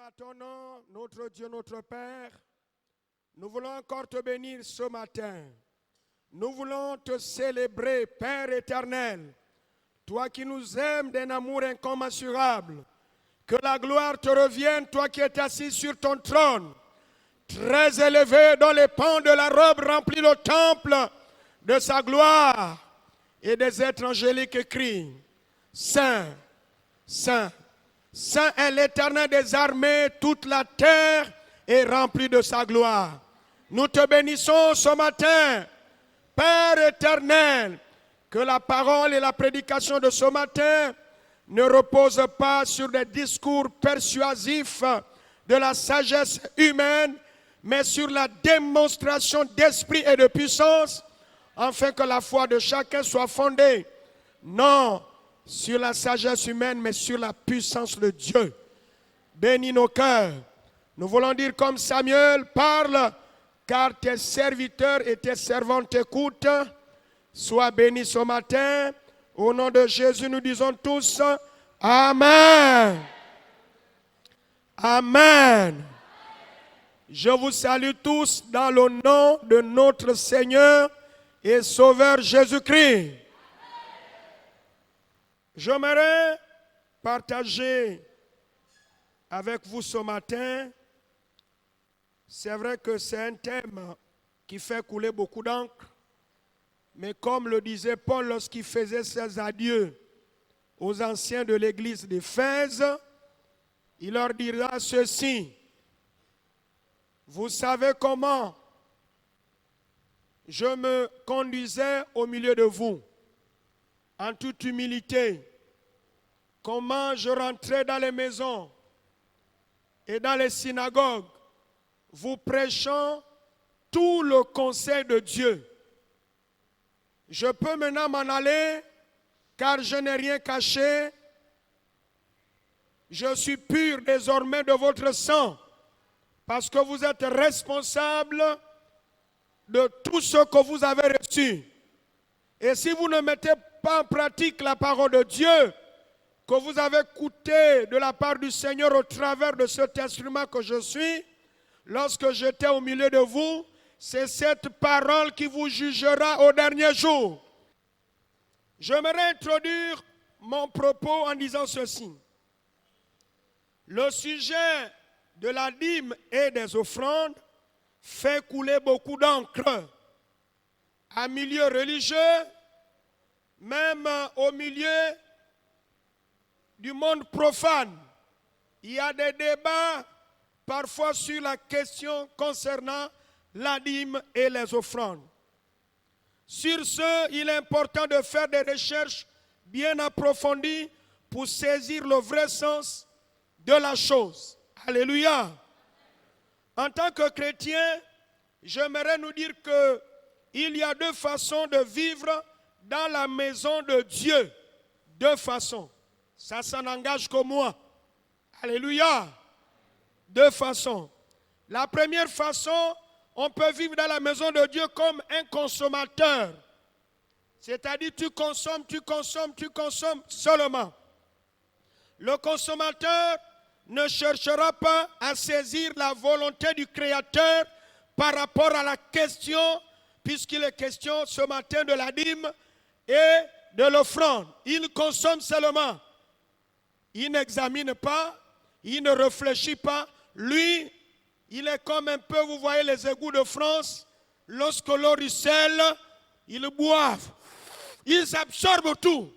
à ton nom, notre Dieu, notre Père. Nous voulons encore te bénir ce matin. Nous voulons te célébrer, Père éternel. Toi qui nous aimes d'un amour incommensurable. Que la gloire te revienne, toi qui es assis sur ton trône. Très élevé dont les pans de la robe remplit le temple de sa gloire. Et des êtres angéliques crient, Saint, Saint, Saint est l'Éternel des armées, toute la terre est remplie de sa gloire. Nous te bénissons ce matin, Père éternel, que la parole et la prédication de ce matin ne reposent pas sur des discours persuasifs de la sagesse humaine, mais sur la démonstration d'esprit et de puissance, afin que la foi de chacun soit fondée, non sur la sagesse humaine, mais sur la puissance de Dieu. Bénis nos cœurs. Nous voulons dire comme Samuel, parle, car tes serviteurs et tes servantes t'écoutent. Sois béni ce matin. Au nom de Jésus, nous disons tous, Amen. Amen. Je vous salue tous dans le nom de notre Seigneur et Sauveur Jésus-Christ. J'aimerais partager avec vous ce matin. C'est vrai que c'est un thème qui fait couler beaucoup d'encre, mais comme le disait Paul lorsqu'il faisait ses adieux aux anciens de l'église d'Éphèse, il leur dira ceci: vous savez comment je me conduisais au milieu de vous, en toute humilité, comment je rentrais dans les maisons et dans les synagogues, vous prêchant tout le conseil de Dieu. Je peux maintenant m'en aller, car je n'ai rien caché. Je suis pur désormais de votre sang, parce que vous êtes responsable de tout ce que vous avez reçu. Et si vous ne mettez pas en pratique la parole de Dieu que vous avez écoutée de la part du Seigneur au travers de cet instrument que je suis, lorsque j'étais au milieu de vous, c'est cette parole qui vous jugera au dernier jour. J'aimerais introduire mon propos en disant ceci. Le sujet de la dîme et des offrandes fait couler beaucoup d'encre. En milieu religieux, même au milieu du monde profane, il y a des débats parfois sur la question concernant la dîme et les offrandes. Sur ce, il est important de faire des recherches bien approfondies pour saisir le vrai sens de la chose. Alléluia. En tant que chrétien, j'aimerais nous dire qu'il y a deux façons de vivre dans la maison de Dieu. Deux façons. Ça n'engage que moi. Alléluia. Deux façons. La première façon, on peut vivre dans la maison de Dieu comme un consommateur. C'est-à-dire tu consommes seulement. Le consommateur ne cherchera pas à saisir la volonté du Créateur par rapport à la question, puisqu'il est question ce matin de la dîme et de l'offrande. Il consomme seulement. Il n'examine pas, il ne réfléchit pas. Lui, il est comme un peu, vous voyez les égouts de France, lorsque l'eau ruisselle, ils boivent. Ils absorbent tout.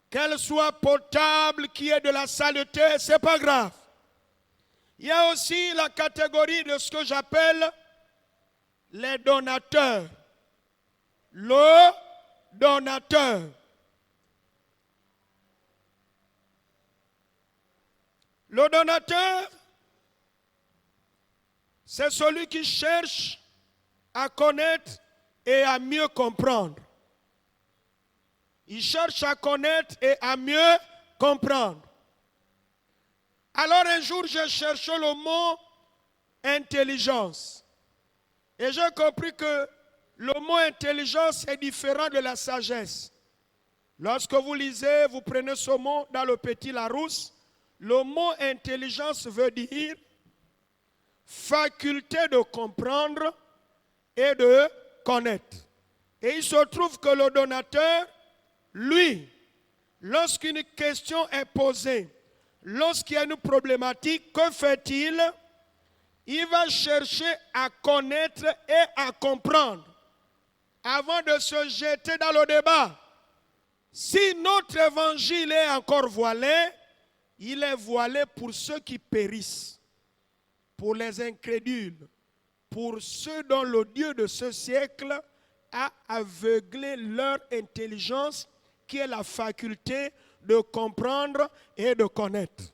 Qu'elle soit potable, qu'il y ait de la saleté, ce n'est pas grave. Il y a aussi la catégorie de ce que j'appelle les donateurs. Le donateur. Le donateur, c'est celui qui cherche à connaître et à mieux comprendre. Il cherche à connaître et à mieux comprendre. Alors un jour, j'ai cherché le mot intelligence. Et j'ai compris que le mot intelligence est différent de la sagesse. Lorsque vous lisez, vous prenez ce mot dans le Petit Larousse, le mot intelligence veut dire faculté de comprendre et de connaître. Et il se trouve que le donateur, lui, lorsqu'une question est posée, lorsqu'il y a une problématique, que fait-il? Il va chercher à connaître et à comprendre avant de se jeter dans le débat. Si notre évangile est encore voilé, il est voilé pour ceux qui périssent, pour les incrédules, pour ceux dont le Dieu de ce siècle a aveuglé leur intelligence, qui est la faculté de comprendre et de connaître.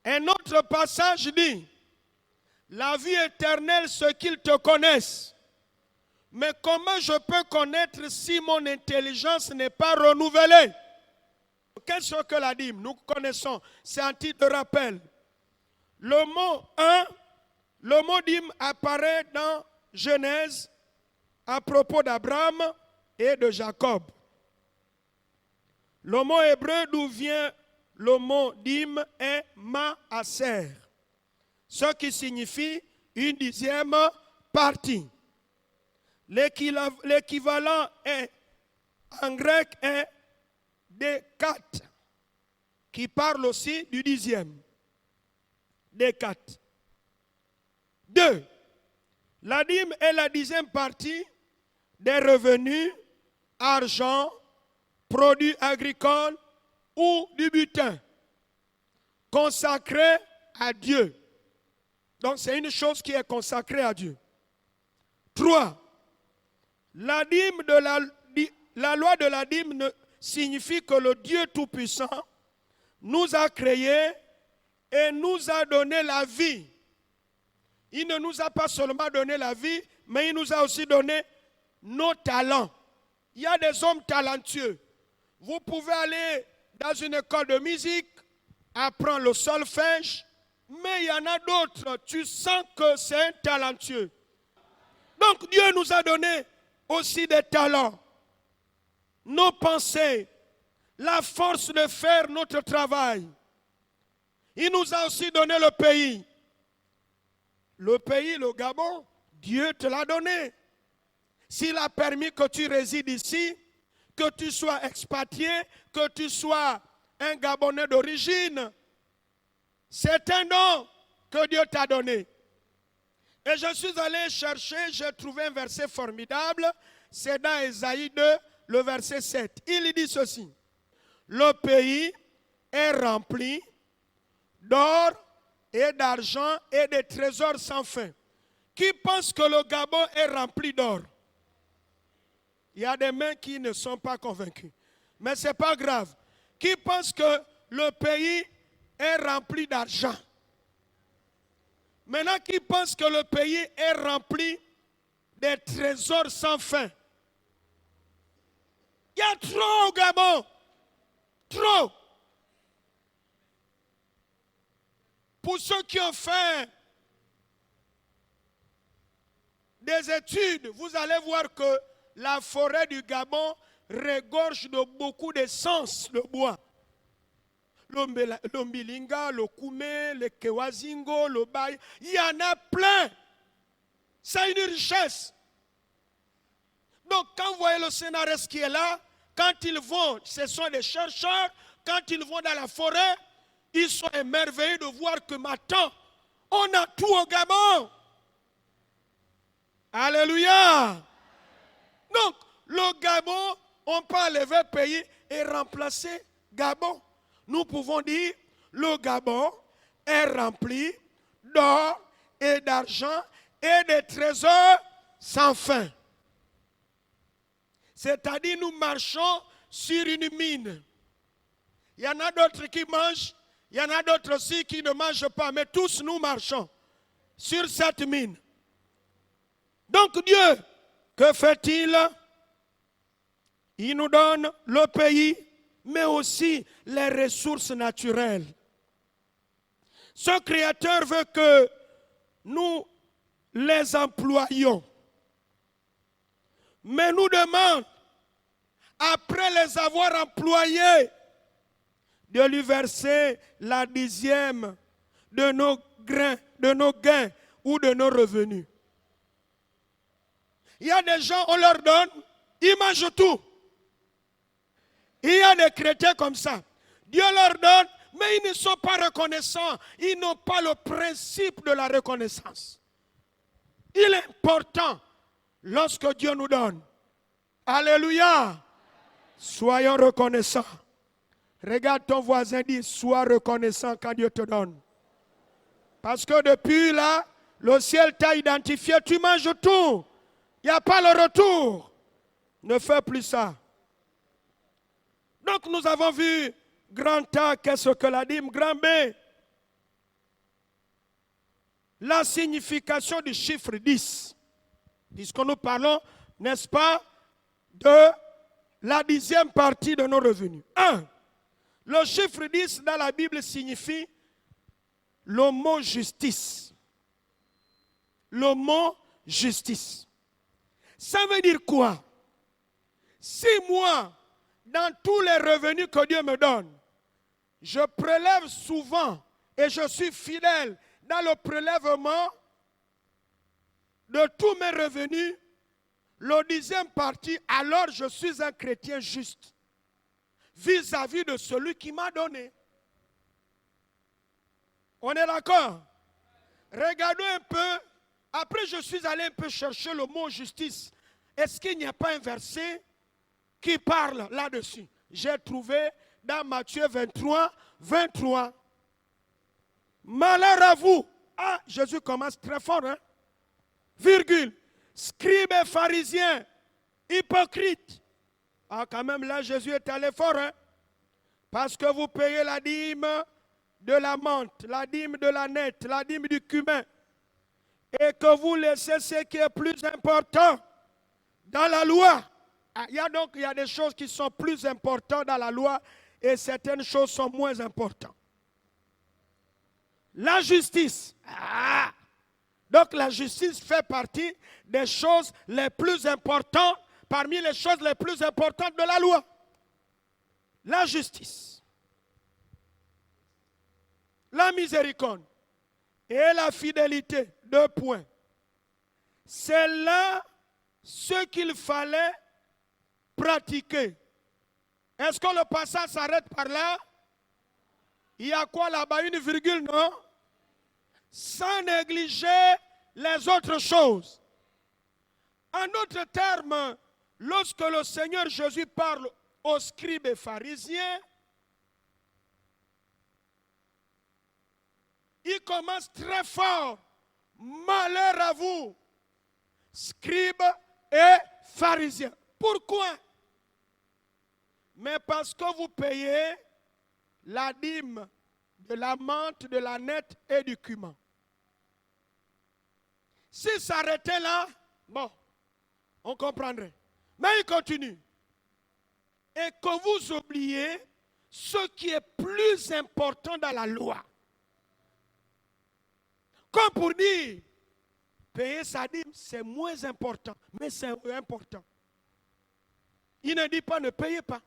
Un autre passage dit, la vie éternelle, ceux qu'ils te connaissent. Mais comment je peux connaître si mon intelligence n'est pas renouvelée? Qu'est-ce que la dîme? Nous connaissons, c'est un titre de rappel. Le mot dîme apparaît dans Genèse à propos d'Abraham et de Jacob. Le mot hébreu d'où vient le mot dîme est maaser, ce qui signifie une dixième partie. L'équivalent en grec est décate, qui parle aussi du dixième. Décate. 2. La dîme est la dixième partie des revenus, argent, produits agricoles ou du butin consacré à Dieu. Donc c'est une chose qui est consacrée à Dieu. 3. La dîme la loi de la dîme signifie que le Dieu Tout-Puissant nous a créés et nous a donné la vie. Il ne nous a pas seulement donné la vie, mais il nous a aussi donné nos talents. Il y a des hommes talentueux. Vous pouvez aller dans une école de musique, apprendre le solfège, mais il y en a d'autres, tu sens que c'est un talentueux. Donc Dieu nous a donné aussi des talents, nos pensées, la force de faire notre travail. Il nous a aussi donné le pays. Le pays, le Gabon, Dieu te l'a donné. S'il a permis que tu résides ici, que tu sois expatrié, que tu sois un Gabonais d'origine, c'est un don que Dieu t'a donné. Et je suis allé chercher, j'ai trouvé un verset formidable, c'est dans Ésaïe 2, le verset 7. Il dit ceci, le pays est rempli d'or et d'argent et de trésors sans fin. Qui pense que le Gabon est rempli d'or? Il y a des mains qui ne sont pas convaincues. Mais ce n'est pas grave. Qui pense que le pays est rempli d'argent? Maintenant, qui pense que le pays est rempli de trésors sans fin? Il y a trop au Gabon. Trop. Pour ceux qui ont fait des études, vous allez voir que la forêt du Gabon regorge de beaucoup d'essence de bois. Le Mbilinga, le Koumé, le Kewazingo, le Baye, il y en a plein. C'est une richesse. Donc quand vous voyez le scénariste qui est là, quand ils vont, ce sont des chercheurs, quand ils vont dans la forêt, ils sont émerveillés de voir que maintenant, on a tout au Gabon. Alléluia. Donc, le Gabon, on peut enlever pays et remplacer Gabon. Nous pouvons dire, le Gabon est rempli d'or et d'argent et de trésors sans fin. C'est-à-dire, nous marchons sur une mine. Il y en a d'autres qui mangent, il y en a d'autres aussi qui ne mangent pas, mais tous nous marchons sur cette mine. Donc Dieu, que fait-il? Il nous donne le pays, mais aussi les ressources naturelles. Ce Créateur veut que nous les employions. Mais nous demande, après les avoir employés, de lui verser la 10e de nos gains ou de nos revenus. Il y a des gens, on leur donne, ils mangent tout. Il y a des chrétiens comme ça. Dieu leur donne, mais ils ne sont pas reconnaissants. Ils n'ont pas le principe de la reconnaissance. Il est important lorsque Dieu nous donne. Alléluia. Soyons reconnaissants. Regarde ton voisin, dis, sois reconnaissant quand Dieu te donne. Parce que depuis là, le ciel t'a identifié, tu manges tout. Il n'y a pas le retour. Ne fais plus ça. Donc nous avons vu grand A, qu'est-ce que la dîme, grand B. La signification du chiffre 10. Puisque nous parlons, n'est-ce pas, de la 10e partie de nos revenus. 1. Le chiffre 10 dans la Bible signifie le mot justice. Le mot justice. Ça veut dire quoi? Si moi, dans tous les revenus que Dieu me donne, je prélève souvent et je suis fidèle dans le prélèvement de tous mes revenus, le 10e partie, alors je suis un chrétien juste vis-à-vis de celui qui m'a donné. On est d'accord? Regardons un peu. Après, je suis allé un peu chercher le mot justice. Est-ce qu'il n'y a pas un verset qui parle là-dessus? J'ai trouvé dans Matthieu 23, 23. Malheur à vous. Ah, Jésus commence très fort, hein? Virgule. Scribes et pharisiens, hypocrites. Ah, quand même, là, Jésus est allé fort, hein? Parce que vous payez la dîme de la menthe, la dîme de la nette, la dîme du cumin. Et que vous laissez ce qui est plus important dans la loi. Ah, il y a des choses qui sont plus importantes dans la loi et certaines choses sont moins importantes. La justice. Ah. Donc la justice fait partie des choses les plus importantes, parmi les choses les plus importantes de la loi. La justice. La miséricorde et la fidélité. 2 points. C'est là ce qu'il fallait pratiquer. Est-ce que le passage s'arrête par là? Il y a quoi là-bas? Une virgule, non? Sans négliger les autres choses. En d'autres termes, lorsque le Seigneur Jésus parle aux scribes et pharisiens, il commence très fort. Malheur à vous, scribes et pharisiens. Pourquoi? Mais parce que vous payez la dîme de la menthe, de la nette et du cumin. Si ça s'arrêtait là, bon, on comprendrait. Mais il continue. Et que vous oubliez ce qui est plus important dans la loi. Comme pour dire, payer sa dîme, c'est moins important, mais c'est important. Il ne dit pas ne payez pas,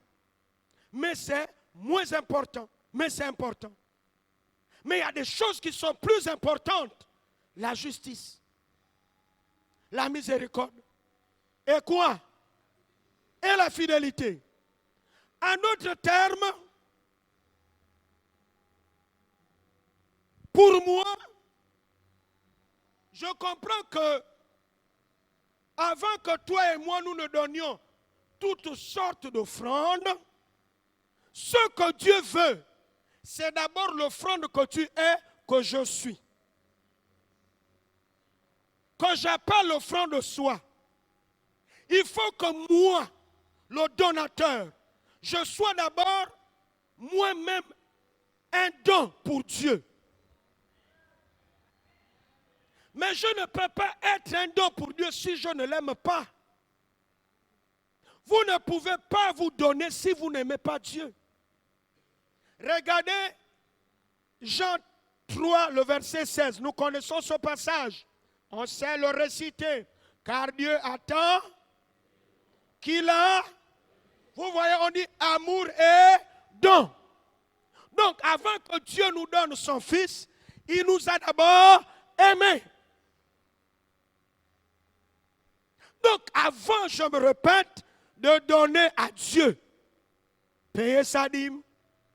mais c'est moins important, mais c'est important. Mais il y a des choses qui sont plus importantes. La justice, la miséricorde, et quoi? Et la fidélité. En d'autres termes, pour moi, je comprends que avant que toi et moi nous ne donnions toutes sortes d'offrandes, ce que Dieu veut, c'est d'abord l'offrande que tu es, que je suis. Que j'appelle l'offrande de soi. Il faut que moi, le donateur, je sois d'abord moi-même un don pour Dieu. Mais je ne peux pas être un don pour Dieu si je ne l'aime pas. Vous ne pouvez pas vous donner si vous n'aimez pas Dieu. Regardez Jean 3, le verset 16. Nous connaissons ce passage. On sait le réciter. Car Dieu attend qu'il a, vous voyez, on dit amour et don. Donc, avant que Dieu nous donne son Fils, il nous a d'abord aimés. Donc, avant, je me répète, de donner à Dieu, payer sa dîme,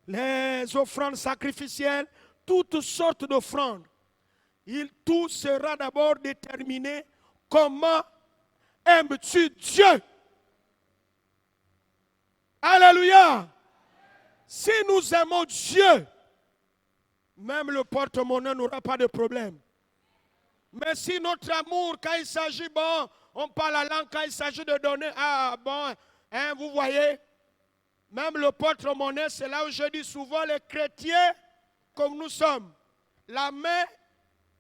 les offrandes sacrificielles, toutes sortes d'offrandes, tout sera d'abord déterminé. Comment aimes-tu Dieu? Alléluia! Si nous aimons Dieu, même le porte-monnaie n'aura pas de problème. Mais si notre amour, quand il s'agit, bon, on parle la langue, quand il s'agit de donner, ah bon, hein, vous voyez, même le porte-monnaie, c'est là où je dis souvent, les chrétiens, comme nous sommes, la main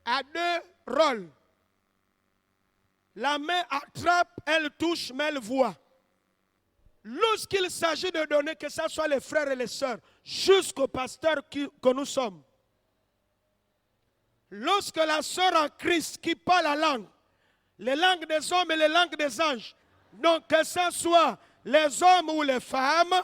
a deux rôles. La main attrape, elle touche, mais elle voit. Lorsqu'il s'agit de donner, que ce soit les frères et les sœurs, jusqu'au pasteur que nous sommes, lorsque la sœur en Christ qui parle la langue, les langues des hommes et les langues des anges, donc que ce soit les hommes ou les femmes,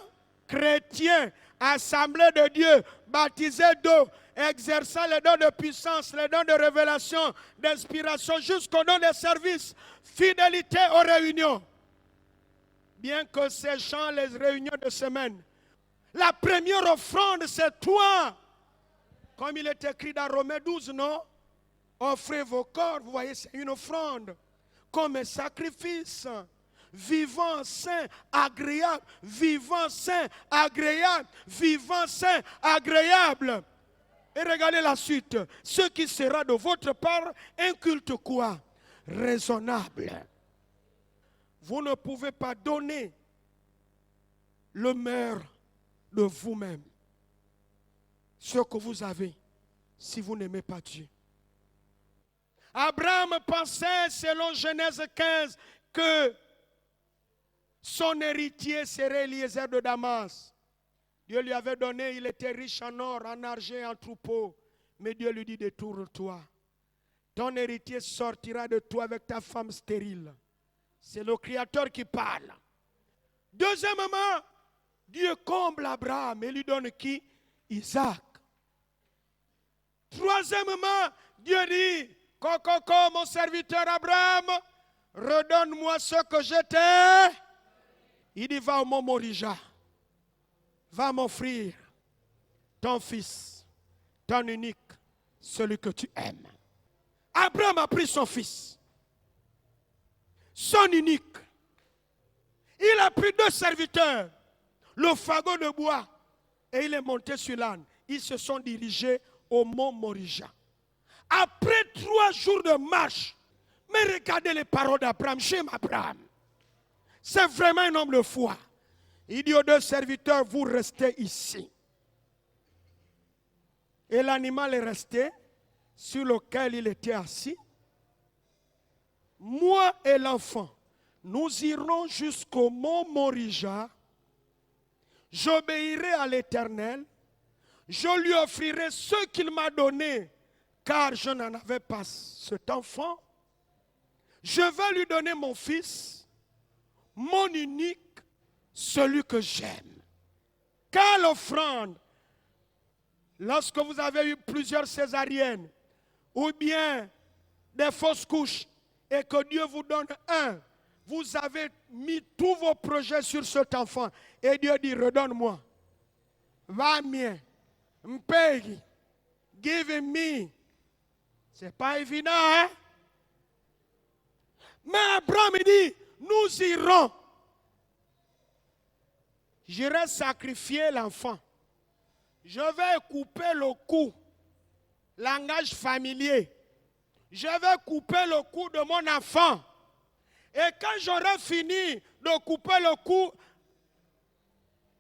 chrétiens, assemblés de Dieu, baptisés d'eau, exerçant les dons de puissance, les dons de révélation, d'inspiration, jusqu'au don de service, fidélité aux réunions. Bien que ces gens, les réunions de semaine, la première offrande, c'est toi. Comme il est écrit dans Romains 12, non? Offrez vos corps, vous voyez, c'est une offrande, comme un sacrifice, vivant, saint, agréable, vivant, saint, agréable, vivant, saint, agréable. Et regardez la suite. Ce qui sera de votre part un culte quoi? Raisonnable. Vous ne pouvez pas donner le meilleur de vous-même, ce que vous avez, si vous n'aimez pas Dieu. Abraham pensait, selon Genèse 15, que son héritier serait Eliezer de Damas. Dieu lui avait donné, il était riche en or, en argent, en troupeaux. Mais Dieu lui dit, détourne-toi. Ton héritier sortira de toi avec ta femme stérile. C'est le Créateur qui parle. Deuxièmement, Dieu comble Abraham et lui donne qui? Isaac. Troisièmement, Dieu dit, Coco, mon serviteur Abraham, redonne-moi ce que j'étais. Il dit, va au mont Morija. Va m'offrir ton fils, ton unique, celui que tu aimes. Abraham a pris son fils, son unique. Il a pris deux serviteurs, le fagot de bois, et il est monté sur l'âne. Ils se sont dirigés au mont Morija. Après 3 jours de marche, mais regardez les paroles d'Abraham. J'aime Abraham. C'est vraiment un homme de foi. Il dit aux deux serviteurs, vous restez ici. Et l'animal est resté sur lequel il était assis. Moi et l'enfant, nous irons jusqu'au mont Morija. J'obéirai à l'Éternel. Je lui offrirai ce qu'il m'a donné, car je n'en avais pas cet enfant. Je vais lui donner mon fils, mon unique, celui que j'aime. Car l'offrande, lorsque vous avez eu plusieurs césariennes, ou bien des fausses couches, et que Dieu vous donne un, vous avez mis tous vos projets sur cet enfant. Et Dieu dit, redonne-moi. Va mien. M'paye. Give me. C'est pas évident, hein? Mais Abraham dit, nous irons. J'irai sacrifier l'enfant. Je vais couper le cou. Langage familier. Je vais couper le cou de mon enfant. Et quand j'aurai fini de couper le cou,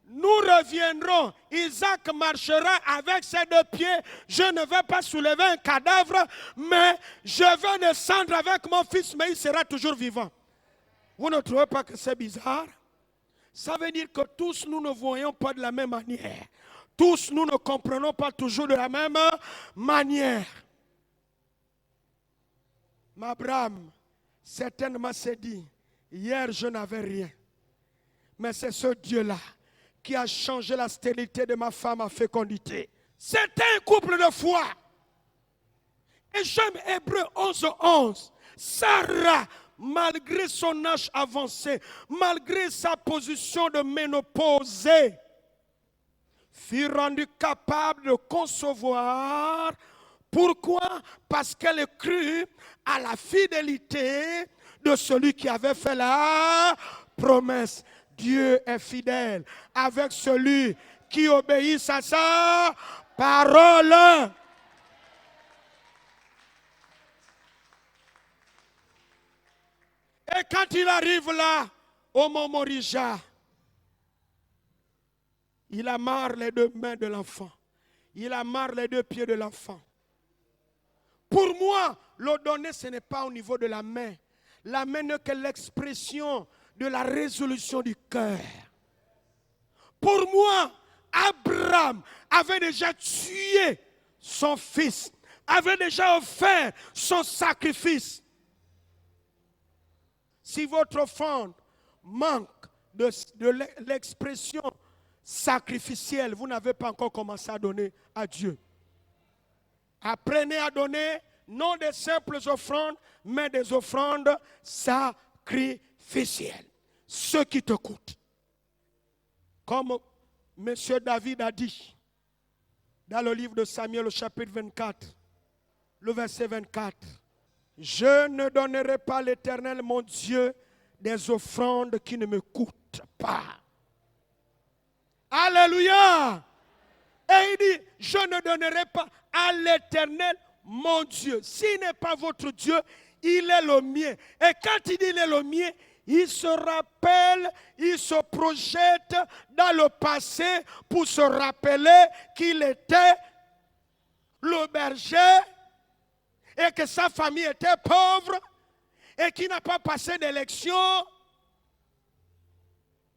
nous reviendrons. Isaac marchera avec ses 2 pieds. Je ne vais pas soulever un cadavre, mais je vais descendre avec mon fils, mais il sera toujours vivant. Vous ne trouvez pas que c'est bizarre? Ça veut dire que tous nous ne voyons pas de la même manière. Tous nous ne comprenons pas toujours de la même manière. Mais Abraham certainement s'est dit, hier je n'avais rien. Mais c'est ce Dieu-là qui a changé la stérilité de ma femme en fécondité. C'était un couple de foi. Et j'aime Hébreux 11:11. Sarah, malgré son âge avancé, malgré sa position de ménopausée, fut rendue capable de concevoir. Pourquoi? Parce qu'elle crut à la fidélité de celui qui avait fait la promesse. Dieu est fidèle avec celui qui obéit à sa parole. Et quand il arrive là, au mont Morija, il amarre les 2 mains de l'enfant. Il amarre les 2 pieds de l'enfant. Pour moi, le donner, ce n'est pas au niveau de la main. La main n'est que l'expression de la résolution du cœur. Pour moi, Abraham avait déjà tué son fils, avait déjà offert son sacrifice. Si votre offrande manque de l'expression sacrificielle, vous n'avez pas encore commencé à donner à Dieu. Apprenez à donner non des simples offrandes, mais des offrandes sacrificielles. Ce qui te coûte. Comme M. David a dit dans le livre de Samuel, au chapitre 24, le verset 24. Je ne donnerai pas à l'Éternel, mon Dieu, des offrandes qui ne me coûtent pas. Alléluia! Et il dit, je ne donnerai pas à l'Éternel, mon Dieu. S'il n'est pas votre Dieu, il est le mien. Et quand il dit il est le mien, il se rappelle, il se projette dans le passé pour se rappeler qu'il était le berger et que sa famille était pauvre et qu'il n'a pas passé d'élection.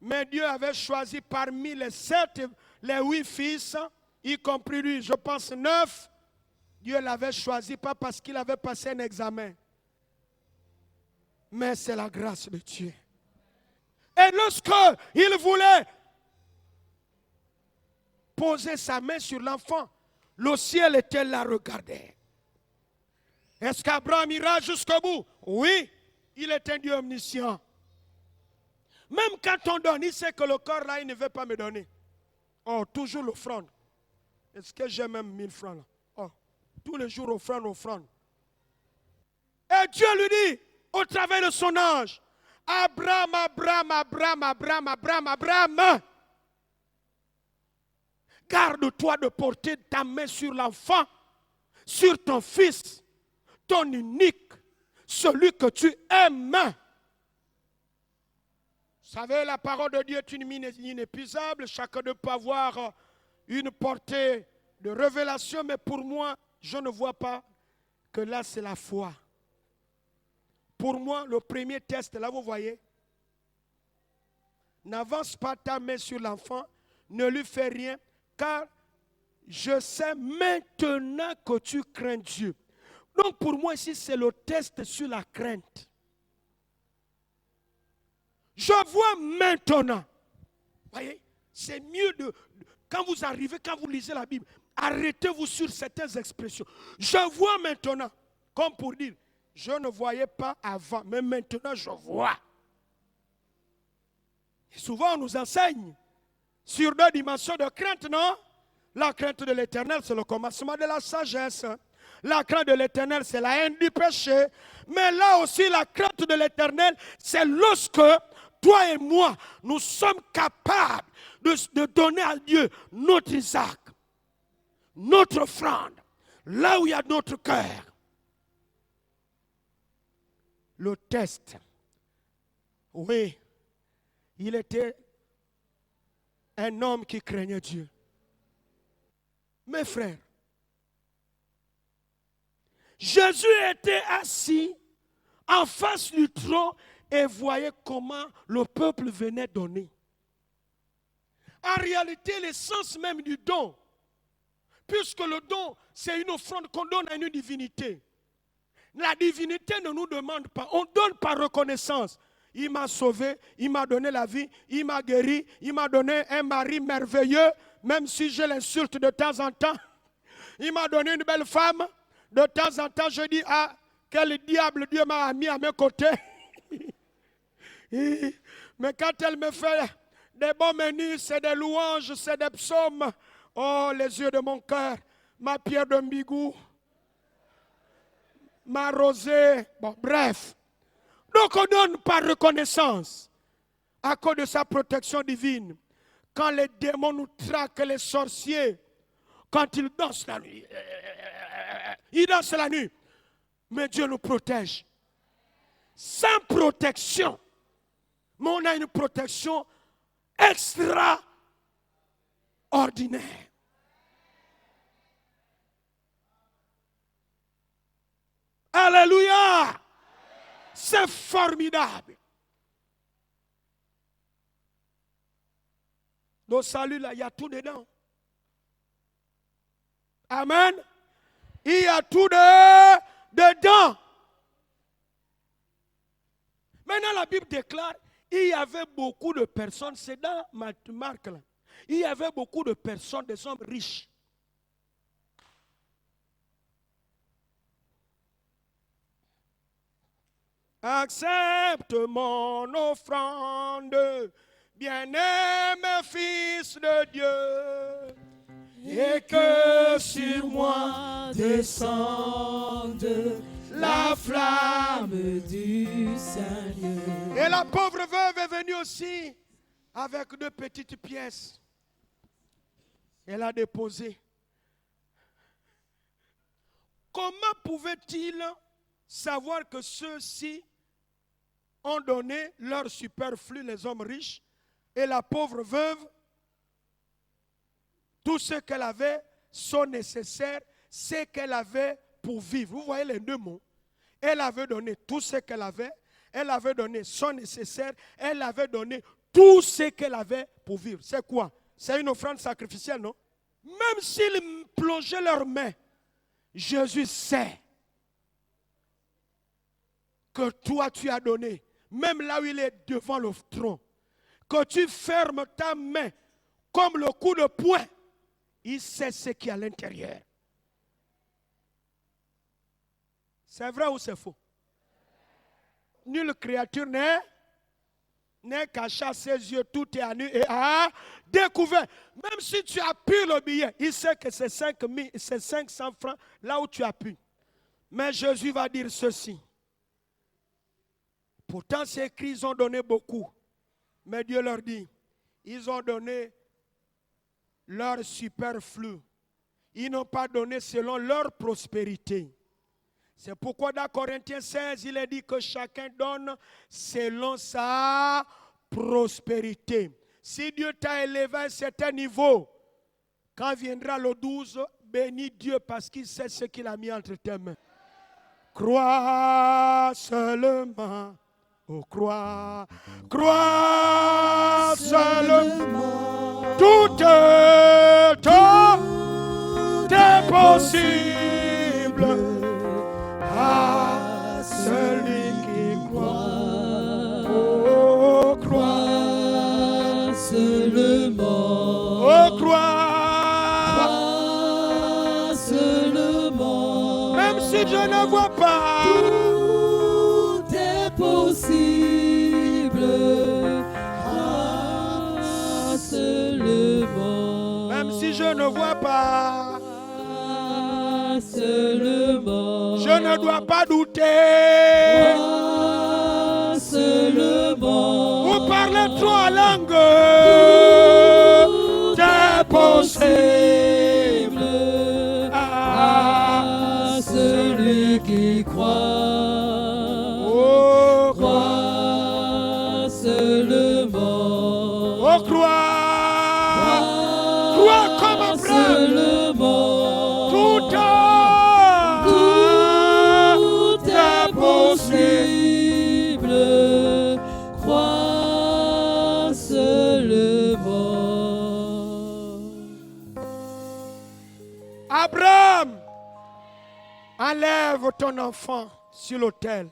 Mais Dieu avait choisi parmi les 8 fils, y compris lui, je pense 9, Dieu l'avait choisi pas parce qu'il avait passé un examen, mais c'est la grâce de Dieu. Et lorsqu'il voulait poser sa main sur l'enfant, le ciel était là, regardez. Est-ce qu'Abraham ira jusqu'au bout? Oui, il est un Dieu omniscient. Même quand on donne, il sait que le corps là, il ne veut pas me donner. Oh, toujours l'offrande. Est-ce que j'ai même 1000 francs là? Oh, tous les jours offrande, offrande. Et Dieu lui dit, au travers de son ange, Abraham, Abraham, Abraham, Abraham, Abraham, Abraham, garde-toi de porter ta main sur l'enfant, sur ton fils, ton unique, celui que tu aimes. Vous savez, la parole de Dieu est une mine inépuisable. Chacun ne peut avoir une portée de révélation, mais pour moi, je ne vois pas que là, c'est la foi. Pour moi, le premier test, là, vous voyez, n'avance pas ta main sur l'enfant, ne lui fais rien, car je sais maintenant que tu crains Dieu. Donc, pour moi, ici, c'est le test sur la crainte. Je vois maintenant. Voyez, c'est mieux quand vous arrivez, quand vous lisez la Bible, arrêtez-vous sur certaines expressions. Je vois maintenant, comme pour dire, je ne voyais pas avant, mais maintenant je vois. Et souvent on nous enseigne sur 2 dimensions de crainte, non? La crainte de l'Éternel, c'est le commencement de la sagesse. La crainte de l'Éternel, c'est la haine du péché. Mais là aussi, la crainte de l'Éternel, c'est lorsque toi et moi, nous sommes capables de donner à Dieu notre Isaac, notre offrande, là où il y a notre cœur. Le test, oui, il était un homme qui craignait Dieu. Mes frères, Jésus était assis en face du trône et voyait comment le peuple venait donner. En réalité, l'essence même du don, puisque le don, c'est une offrande qu'on donne à une divinité. La divinité ne nous demande pas, on donne par reconnaissance. il m'a sauvé, il m'a donné la vie, il m'a guéri, il m'a donné un mari merveilleux, même si je l'insulte de temps en temps. Il m'a donné une belle femme. De temps en temps, je dis, ah, quel diable Dieu m'a mis à mes côtés. Mais quand elle me fait des bons menus, c'est des louanges, c'est des psaumes. Oh, les yeux de mon cœur, ma pierre de Mbigou, ma rosée. Bon, bref. Donc on donne par reconnaissance à cause de sa protection divine. Quand les démons nous traquent, les sorciers, quand ils dansent la nuit, ils dansent la nuit. Mais Dieu nous protège. Sans protection, mais on a une protection extraordinaire. Alléluia! C'est formidable. Nos saluts là, il y a tout dedans. Amen. Il y a tout dedans. Maintenant, la Bible déclare, il y avait beaucoup de personnes, c'est dans Marc là, il y avait beaucoup de personnes, des hommes riches. Accepte mon offrande, bien-aimé fils de Dieu, et que sur moi descende la flamme du Seigneur. Et la pauvre veuve est venue aussi avec 2 petites pièces. Elle a déposé. Comment pouvait-il savoir que ceux-ci ont donné leur superflu, les hommes riches, et la pauvre veuve, tout ce qu'elle avait, son nécessaire, ce qu'elle avait pour vivre. Vous voyez les 2 mots. Elle avait donné tout ce qu'elle avait donné son nécessaire, elle avait donné tout ce qu'elle avait pour vivre. C'est quoi? C'est une offrande sacrificielle, non? Même s'ils plongeaient leurs mains, Jésus sait que toi tu as donné, même là où il est devant le trône, que tu fermes ta main comme le coup de poing, il sait ce qui est à l'intérieur. C'est vrai ou c'est faux? Nulle créature n'est caché à ses yeux, tout est à nu et à découvert. Même si tu as pu le billet, il sait que c'est 500 francs là où tu as pu. Mais Jésus va dire ceci. Pourtant, c'est écrit, ils ont donné beaucoup. Mais Dieu leur dit, ils ont donné leur superflu. Ils n'ont pas donné selon leur prospérité. C'est pourquoi dans Corinthiens 16, il est dit que chacun donne selon sa prospérité. Si Dieu t'a élevé à un certain niveau, quand viendra le 12, bénis Dieu parce qu'il sait ce qu'il a mis entre tes mains. Crois seulement. Oh, crois seulement. Tout est possible à celui qui croit. Oh, crois seulement. Oh, crois seulement. Même si je ne vois pas, tout est possible à seulement. Même si je ne vois pas, seulement. Je ne dois pas douter. Seulement. Vous parlez trop en langue. C'est possible à celui qui croit. Oh, crois seulement. Oh, crois comme Abraham. Seulement. Tout est possible. Crois seulement. Abraham, enlève ton enfant sur l'autel.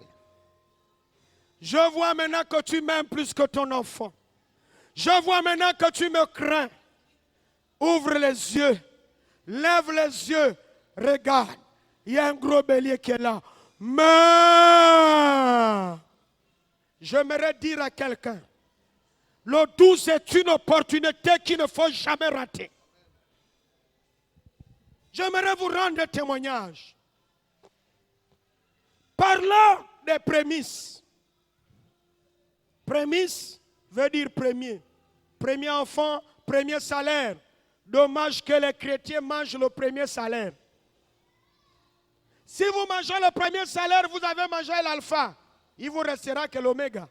Je vois maintenant que tu m'aimes plus que ton enfant. Je vois maintenant que tu me crains. Ouvre les yeux. Lève les yeux. Regarde. Il y a un gros bélier qui est là. Mais j'aimerais dire à quelqu'un, le 12 est une opportunité qu'il ne faut jamais rater. J'aimerais vous rendre un témoignage. Parlons des prémices. Prémices veut dire premier. Premier enfant, premier salaire. Dommage que les chrétiens mangent le premier salaire. Si vous mangez le premier salaire, vous avez mangé l'alpha. Il vous restera que l'oméga.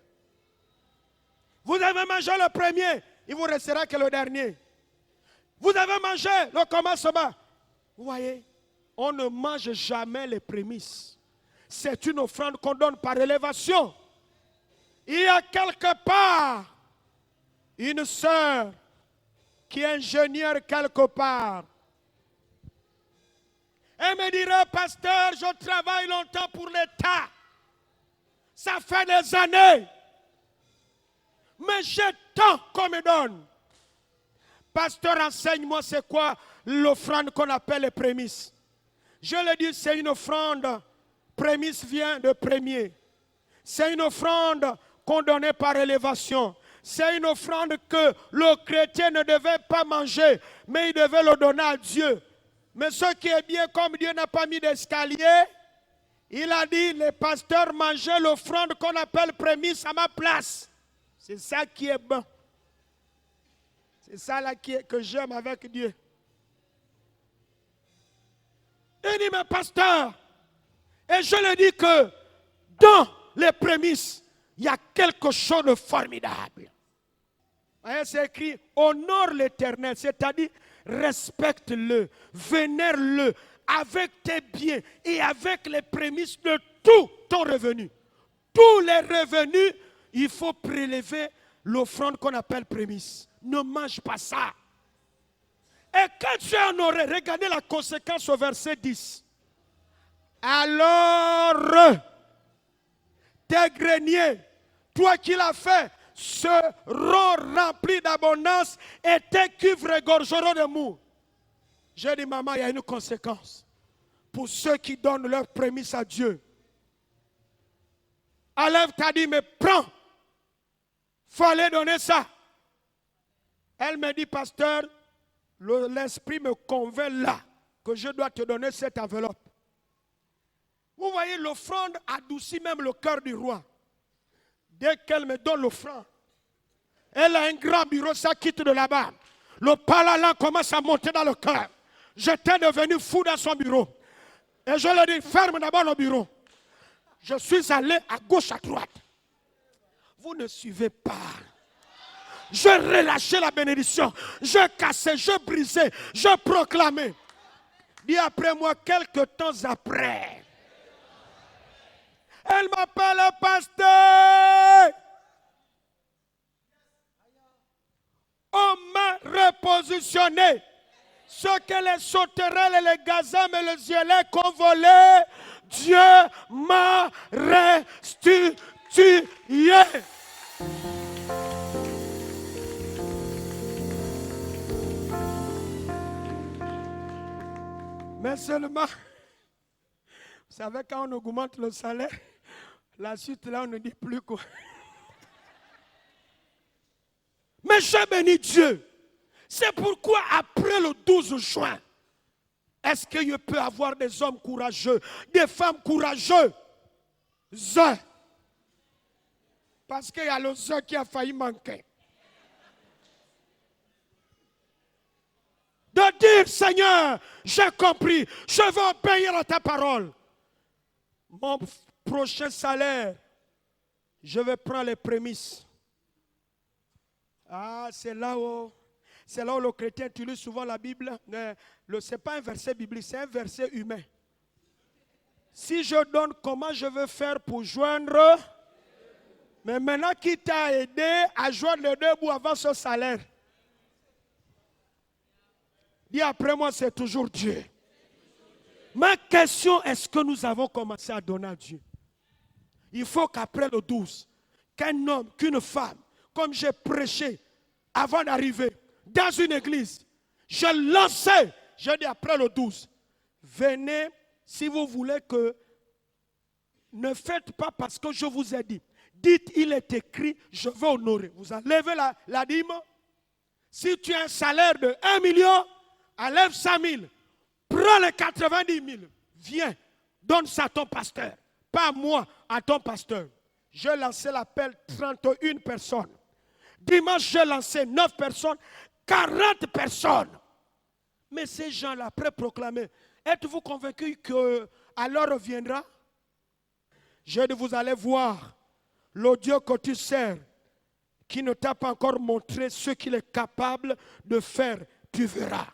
Vous avez mangé le premier, il vous restera que le dernier. Vous avez mangé le commencement. Vous voyez, on ne mange jamais les prémices. C'est une offrande qu'on donne par élévation. Il y a quelque part une sœur qui est ingénieure quelque part. Elle me dirait, pasteur, je travaille longtemps pour l'État. Ça fait des années. Mais j'ai tant qu'on me donne. Pasteur, enseigne-moi c'est quoi l'offrande qu'on appelle les prémices. Je le dis, c'est une offrande. Prémisse vient de premier. C'est une offrande qu'on donnait par élévation. C'est une offrande que le chrétien ne devait pas manger, mais il devait le donner à Dieu. Mais ce qui est bien, comme Dieu n'a pas mis d'escalier, il a dit, les pasteurs mangeaient l'offrande qu'on appelle prémisse à ma place. C'est ça qui est bon. C'est ça là que j'aime avec Dieu. Il dit, mais pasteur, et je le dis que dans les prémices, il y a quelque chose de formidable. C'est écrit, honore l'Éternel, c'est-à-dire respecte-le, vénère-le avec tes biens et avec les prémices de tout ton revenu. Tous les revenus, il faut prélever l'offrande qu'on appelle prémisse. Ne mange pas ça. Et quand tu es honoré, regardez la conséquence au verset 10. Alors, tes greniers, toi qui l'as fait, seront remplis d'abondance et tes cuves regorgeront de mou. J'ai dit, maman, il y a une conséquence pour ceux qui donnent leurs prémices à Dieu. Alève t'a dit, mais prends, il faut aller donner ça. Elle me dit, pasteur, l'esprit me convainc là que je dois te donner cette enveloppe. Vous voyez, l'offrande adoucit même le cœur du roi. Dès qu'elle me donne l'offrande, elle a un grand bureau, ça quitte de là-bas. Le palalan commence à monter dans le cœur. J'étais devenu fou dans son bureau. Et je lui ai dit, ferme d'abord le bureau. Je suis allé à gauche, à droite. Vous ne suivez pas. Je relâchais la bénédiction. Je cassais, je brisais, je proclamais. Dis après moi, quelques temps après, elle m'appelle le pasteur. On m'a repositionné. Ce que les sauterelles et les gazans et les yélets qu'on volait, Dieu m'a restitué. Mais seulement, vous savez, quand on augmente le salaire, la suite là, on ne dit plus quoi. Mais j'ai béni Dieu. C'est pourquoi après le 12 juin, est-ce qu'il peut avoir des hommes courageux, des femmes courageuses? Parce qu'il y a le Z qui a failli manquer. De dire, Seigneur, j'ai compris, je veux obéir à ta parole. Mon prochain salaire, je vais prendre les prémices. Ah, c'est là où le chrétien utilise souvent la Bible. Ce n'est pas un verset biblique, c'est un verset humain. Si je donne, comment je veux faire pour joindre? Mais maintenant, qui t'a aidé à joindre les deux bouts avant ce salaire? Dis après moi, c'est toujours Dieu. Ma question, est-ce que nous avons commencé à donner à Dieu? Il faut qu'après le 12, qu'un homme, qu'une femme, comme j'ai prêché avant d'arriver dans une église, je lançais, je dis après le 12, venez si vous voulez que, ne faites pas parce que je vous ai dit. Dites, il est écrit, je veux honorer. Vous enlevez la dîme. Si tu as un salaire de 1 million, enlève 100 000. Prends les 90 000. Viens, donne ça à ton pasteur. Pas à moi, à ton pasteur. J'ai lancé l'appel 31 personnes. Dimanche, j'ai lancé 9 personnes, 40 personnes. Mais ces gens-là, après proclamer, êtes-vous convaincus qu'à l'heure viendra? Je dis, vous allez voir le Dieu que tu sers, qui ne t'a pas encore montré ce qu'il est capable de faire, tu verras.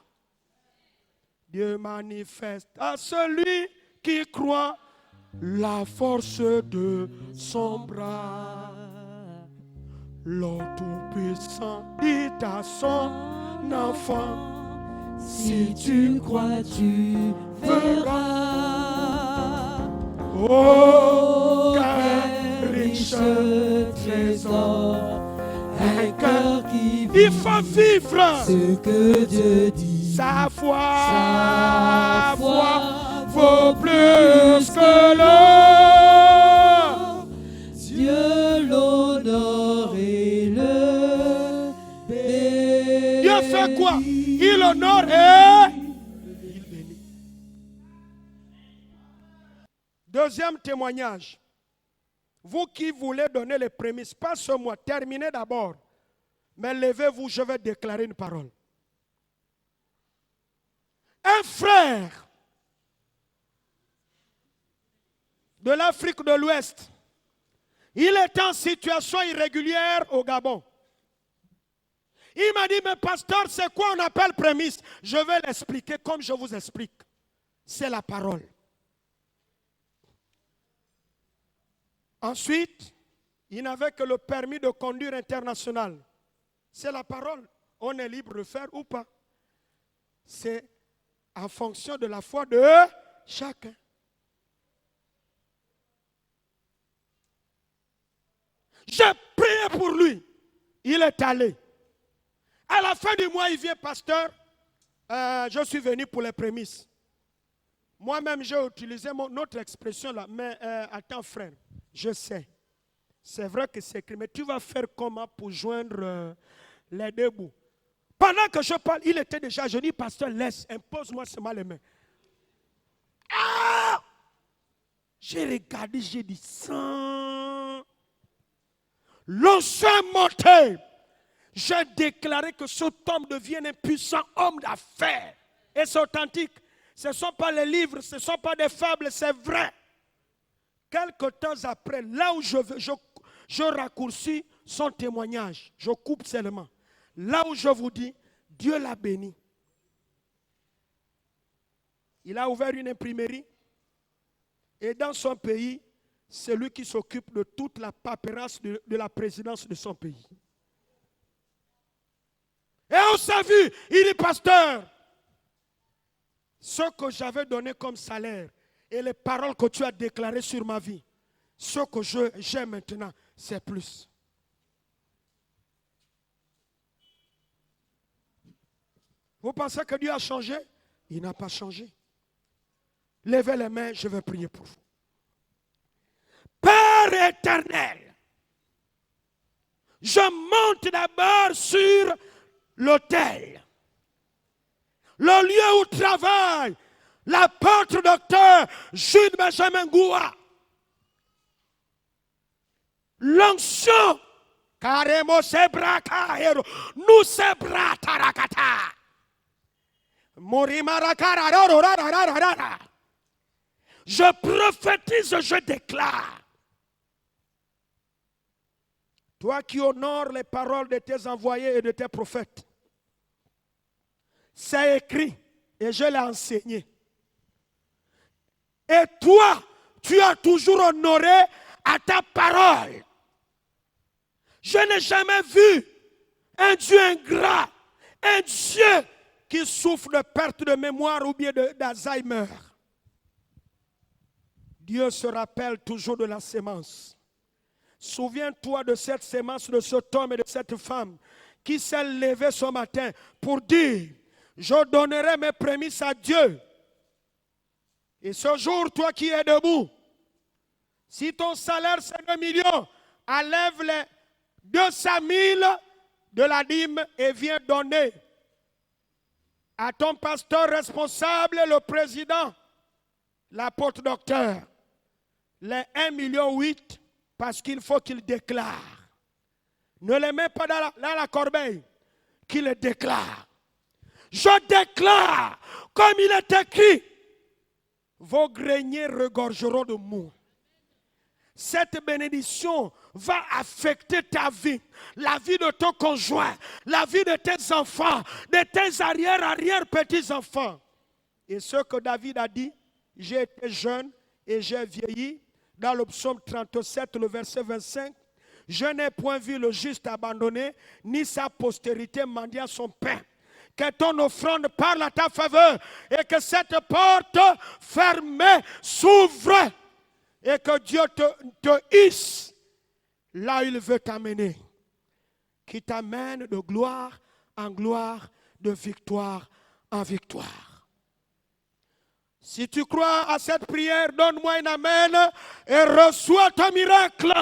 Dieu manifeste à celui qui croit la force de son bras. Le Tout-Puissant dit à son enfant, Si tu crois, tu verras. oh, Quel riche trésor, un cœur qui il vit faut vivre ce que Dieu dit. sa foi. Sa foi Vaut plus que l'or. Dieu l'honore et le bénit. Dieu fait quoi? Il honore et il bénit. Deuxième témoignage. Vous qui voulez donner les prémices, pas ce mois, terminez d'abord. Mais levez-vous, je vais déclarer une parole. Un frère de l'Afrique de l'Ouest, il est en situation irrégulière au Gabon. Il m'a dit, mais pasteur, c'est quoi on appelle prémisse? Je vais l'expliquer comme je vous explique. C'est la parole. Ensuite, il n'avait que le permis de conduire international. C'est la parole. On est libre de faire ou pas. C'est en fonction de la foi de chacun. J'ai prié pour lui. Il est allé. À la fin du mois, il vient, pasteur. Je suis venu pour les prémices. Moi-même, j'ai utilisé notre expression là. Mais attends, frère, je sais. C'est vrai que c'est écrit. Mais tu vas faire comment pour joindre les deux bouts? Pendant que je parle, il était déjà. Je dis, pasteur, laisse, impose-moi seulement les mains. Ah! J'ai regardé, j'ai dit, sang. L'onction est monté. J'ai déclaré que cet homme devienne un puissant homme d'affaires. Et c'est authentique. Ce ne sont pas les livres, ce ne sont pas des fables, c'est vrai. Quelque temps après, là où je raccourcis son témoignage, je coupe seulement. Là où je vous dis, Dieu l'a béni. Il a ouvert une imprimerie. Et dans son pays, c'est lui qui s'occupe de toute la paperasse de la présidence de son pays. Et on s'est vu, il dit, pasteur, ce que j'avais donné comme salaire et les paroles que tu as déclarées sur ma vie, ce que j'ai maintenant, c'est plus. Vous pensez que Dieu a changé? Il n'a pas changé. Levez les mains, je vais prier pour vous. Père éternel, je monte d'abord sur l'autel, le lieu où travaille l'apôtre docteur Jules Benjamin Goua. L'onction, carrément sebraka, nous sebra tarakata. Je prophétise, je déclare. Toi qui honores les paroles de tes envoyés et de tes prophètes, c'est écrit et je l'ai enseigné. Et toi, tu as toujours honoré à ta parole. Je n'ai jamais vu un Dieu ingrat, un Dieu qui souffre de perte de mémoire ou bien d'Alzheimer. Dieu se rappelle toujours de la sémence. Souviens-toi de cette sémence, de cet homme et de cette femme qui s'est levé ce matin pour dire, je donnerai mes prémices à Dieu. Et ce jour, toi qui es debout, si ton salaire c'est 2 millions, enlève les 200 000 de la dîme et viens donner à ton pasteur responsable, le président, l'apôtre docteur, les 1,8 million parce qu'il faut qu'il déclare. Ne les mets pas dans la corbeille, qu'il les déclare. Je déclare, comme il est écrit, vos greniers regorgeront de mou. Cette bénédiction va affecter ta vie, la vie de ton conjoint, la vie de tes enfants, de tes arrière-petits-enfants. Et ce que David a dit, j'ai été jeune et j'ai vieilli, dans le psaume 37, le verset 25, je n'ai point vu le juste abandonné, ni sa postérité mendiant son pain. Que ton offrande parle à ta faveur et que cette porte fermée s'ouvre et que Dieu te hisse là où il veut t'amener. Qui t'amène de gloire en gloire, de victoire en victoire. Si tu crois à cette prière, donne-moi un amen et reçois ton miracle.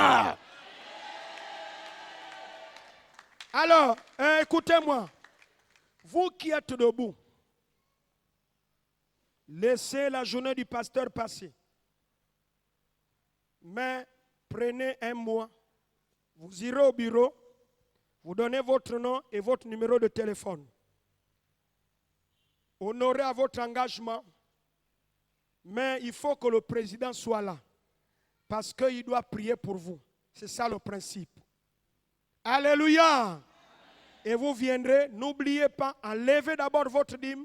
Alors, écoutez-moi. Vous qui êtes debout, laissez la journée du pasteur passer. Mais prenez un mois, vous irez au bureau, vous donnez votre nom et votre numéro de téléphone. Honorez à votre engagement, mais il faut que le président soit là, parce qu'il doit prier pour vous. C'est ça le principe. Alléluia! Et vous viendrez, n'oubliez pas, enlevez d'abord votre dîme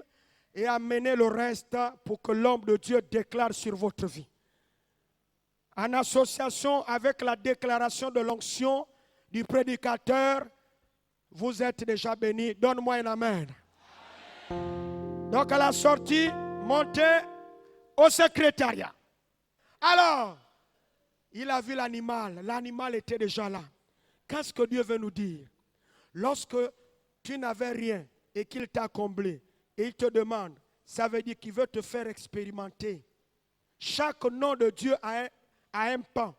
et amenez le reste pour que l'homme de Dieu déclare sur votre vie. En association avec la déclaration de l'onction du prédicateur, vous êtes déjà bénis. Donne-moi un amen. Donc à la sortie, montez au secrétariat. Alors, il a vu l'animal. L'animal était déjà là. Qu'est-ce que Dieu veut nous dire? Lorsque tu n'avais rien et qu'il t'a comblé et il te demande, ça veut dire qu'il veut te faire expérimenter. Chaque nom de Dieu a un pan.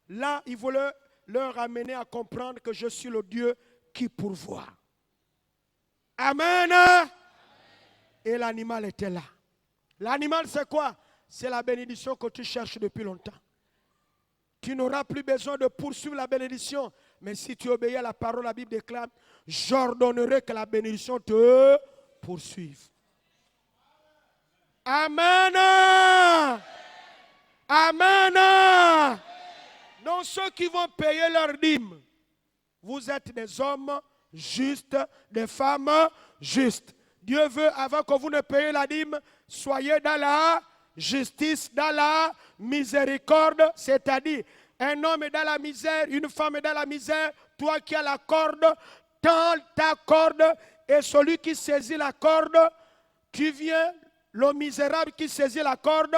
Là, il voulait leur amener à comprendre que je suis le Dieu qui pourvoit. Amen. Et l'animal était là. L'animal, c'est quoi? C'est la bénédiction que tu cherches depuis longtemps. Tu n'auras plus besoin de poursuivre la bénédiction. Mais si tu obéis à la parole, la Bible déclare, j'ordonnerai que la bénédiction te poursuive. Amen. Amen. Donc ceux qui vont payer leur dîme, vous êtes des hommes justes, des femmes justes. Dieu veut, avant que vous ne payiez la dîme, soyez dans la justice, dans la miséricorde, c'est-à-dire un homme est dans la misère, une femme est dans la misère, toi qui as la corde, tends ta corde et celui qui saisit la corde, tu viens, le misérable qui saisit la corde,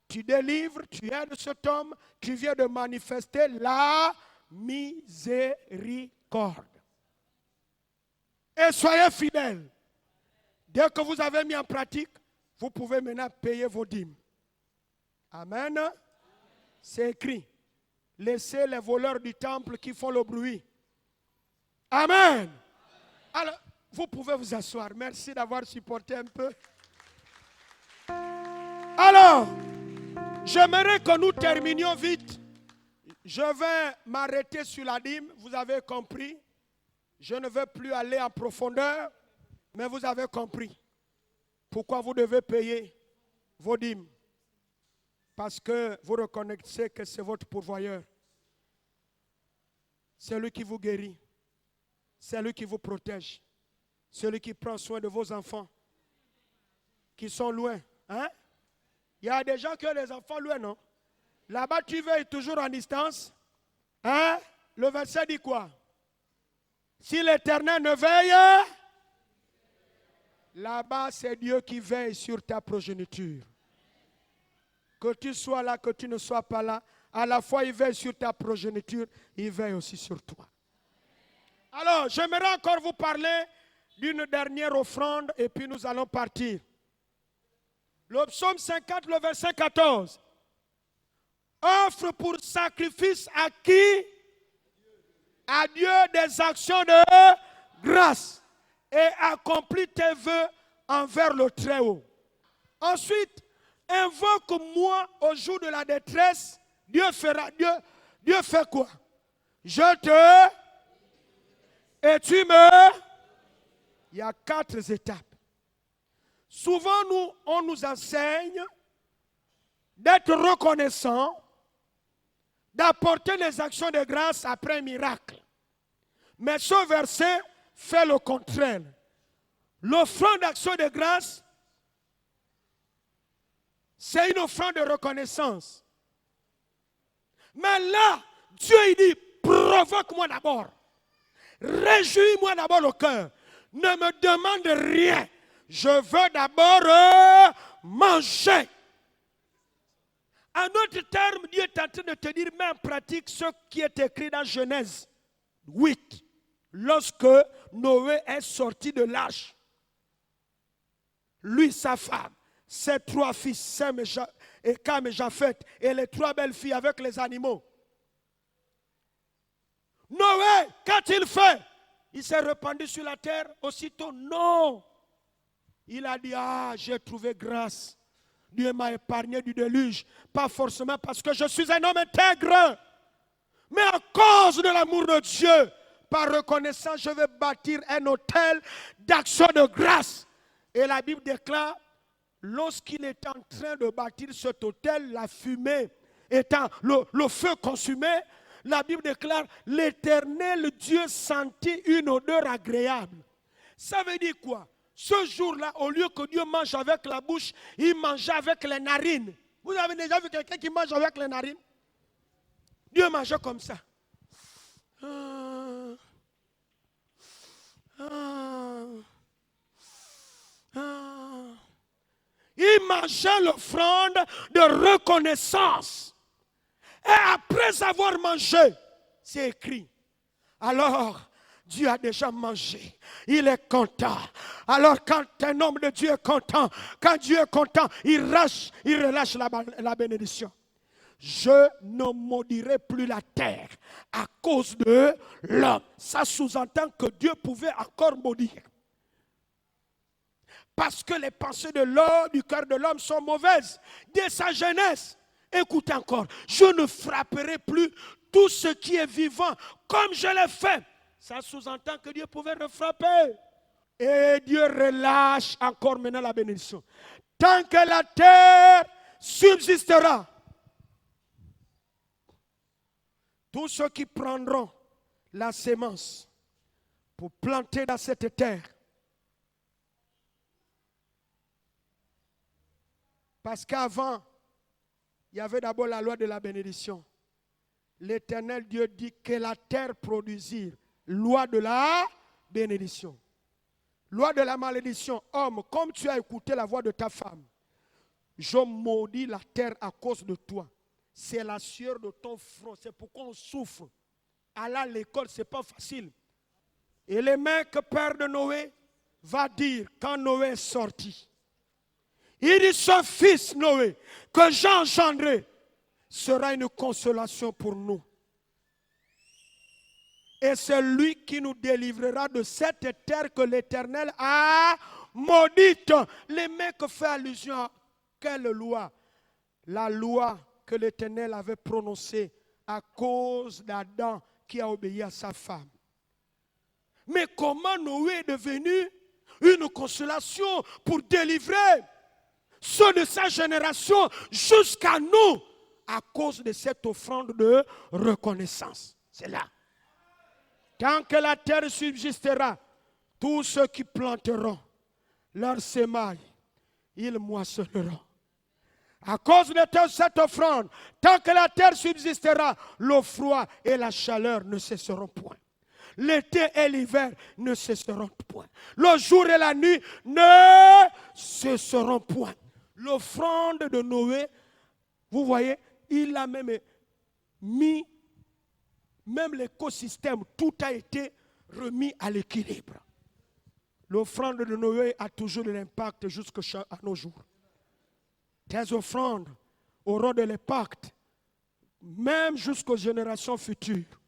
tu délivres, tu aides cet homme, tu viens de manifester la miséricorde. Et soyez fidèles. Dès que vous avez mis en pratique, vous pouvez maintenant payer vos dîmes. Amen. C'est écrit. Laissez les voleurs du temple qui font le bruit. Amen. Alors, vous pouvez vous asseoir. Merci d'avoir supporté un peu. Alors, j'aimerais que nous terminions vite. Je vais m'arrêter sur la dîme. Vous avez compris. Je ne vais plus aller en profondeur. Mais vous avez compris pourquoi vous devez payer vos dîmes. Parce que vous reconnaissez que c'est votre pourvoyeur. C'est lui qui vous guérit. C'est lui qui vous protège. C'est lui qui prend soin de vos enfants qui sont loin. Hein? Il y a des gens qui ont des enfants loin, non? Là-bas, tu veilles toujours en distance. Hein? Le verset dit quoi? Si l'Éternel ne veille, là-bas, c'est Dieu qui veille sur ta progéniture. Que tu sois là, que tu ne sois pas là, à la fois il veille sur ta progéniture, il veille aussi sur toi. Alors, j'aimerais encore vous parler d'une dernière offrande et puis nous allons partir. Le psaume 50, le verset 14. Offre pour sacrifice à qui? À Dieu des actions de grâce et accomplis tes vœux envers le Très-Haut. Ensuite, invoque-moi au jour de la détresse. Dieu fait quoi? Je te... Et tu me... Il y a 4 étapes. Souvent, on nous enseigne d'être reconnaissant, d'apporter les actions de grâce après un miracle. Mais ce verset fait le contraire. L'offrande d'action de grâce, c'est une offrande de reconnaissance. Mais là, Dieu il dit, provoque-moi d'abord. Réjouis-moi d'abord le cœur. Ne me demande rien. Je veux d'abord manger. En d'autres termes, Dieu est en train de te dire, mets en pratique ce qui est écrit dans Genèse 8. Lorsque Noé est sorti de l'arche, lui, sa femme, ses 3 fils, Sem et Cam et Japheth, et les 3 belles filles avec les animaux. Noé, qu'a-t-il fait? Il s'est répandu sur la terre aussitôt? Non. Il a dit, j'ai trouvé grâce. Dieu m'a épargné du déluge. Pas forcément parce que je suis un homme intègre, mais à cause de l'amour de Dieu. Par reconnaissance, je vais bâtir un autel d'action de grâce. Et la Bible déclare, lorsqu'il est en train de bâtir cet autel, la fumée étant le feu consumé, la Bible déclare, l'Éternel Dieu sentit une odeur agréable. Ça veut dire quoi? Ce jour-là, au lieu que Dieu mange avec la bouche, il mangeait avec les narines. Vous avez déjà vu quelqu'un qui mange avec les narines? Dieu mangeait comme ça. Il mangeait l'offrande de reconnaissance. Et après avoir mangé, c'est écrit. Alors, Dieu a déjà mangé. Il est content. Alors, quand un homme de Dieu est content, quand Dieu est content, il relâche la bénédiction. Je ne maudirai plus la terre à cause de l'homme. Ça sous-entend que Dieu pouvait encore maudire. Parce que les pensées de l'homme, du cœur de l'homme sont mauvaises. Dès sa jeunesse, écoutez encore, je ne frapperai plus tout ce qui est vivant comme je l'ai fait. Ça sous-entend que Dieu pouvait le frapper. Et Dieu relâche encore maintenant la bénédiction. Tant que la terre subsistera, tous ceux qui prendront la sémence pour planter dans cette terre, parce qu'avant, il y avait d'abord la loi de la bénédiction. L'Éternel Dieu dit que la terre produisir. Loi de la bénédiction. Loi de la malédiction. Homme, comme tu as écouté la voix de ta femme, je maudis la terre à cause de toi. C'est la sueur de ton front. C'est pourquoi on souffre. Aller à l'école, ce n'est pas facile. Et les mecs, père de Noé, va dire, quand Noé est sorti, il dit, ce fils Noé, que j'ai engendré, sera une consolation pour nous. Et c'est lui qui nous délivrera de cette terre que l'Éternel a maudite. Les mecs font allusion à quelle loi? La loi que l'Éternel avait prononcée à cause d'Adam qui a obéi à sa femme. Mais comment Noé est devenu une consolation pour délivrer ceux de sa génération jusqu'à nous à cause de cette offrande de reconnaissance? C'est là. Tant que la terre subsistera, tous ceux qui planteront leur semaille, ils moissonneront. À cause de cette offrande, tant que la terre subsistera, le froid et la chaleur ne cesseront point. L'été et l'hiver ne cesseront point. Le jour et la nuit ne cesseront point. L'offrande de Noé Vous voyez, il a même mis, même l'écosystème, tout a été remis à l'équilibre. L'offrande de Noé a toujours de l'impact jusqu'à nos jours. Tes offrandes auront de l'impact, même jusqu'aux générations futures.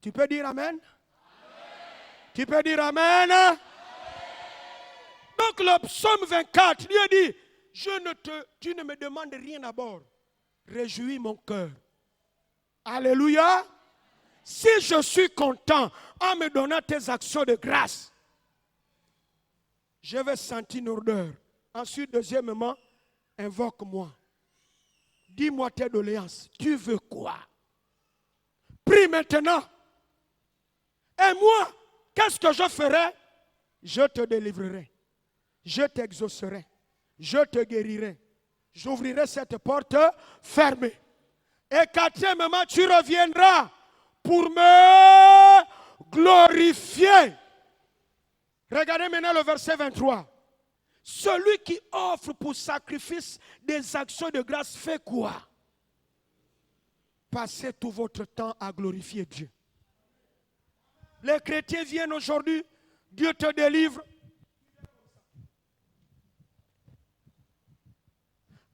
Tu peux dire Amen? Amen. Tu peux dire Amen? Amen. Donc le psaume 24, Dieu dit, tu ne me demandes rien d'abord. Réjouis mon cœur. Alléluia. Si je suis content en me donnant tes actions de grâce, je vais sentir une odeur. Ensuite, deuxièmement, invoque-moi. Dis-moi tes doléances. Tu veux quoi? Prie maintenant. Et moi, qu'est-ce que je ferai? Je te délivrerai. Je t'exaucerai. Je te guérirai. J'ouvrirai cette porte fermée. Et quatrièmement, tu reviendras pour me glorifier. Regardez maintenant le verset 23. Celui qui offre pour sacrifice des actions de grâce fait quoi? Passez tout votre temps à glorifier Dieu. Les chrétiens viennent aujourd'hui, Dieu te délivre.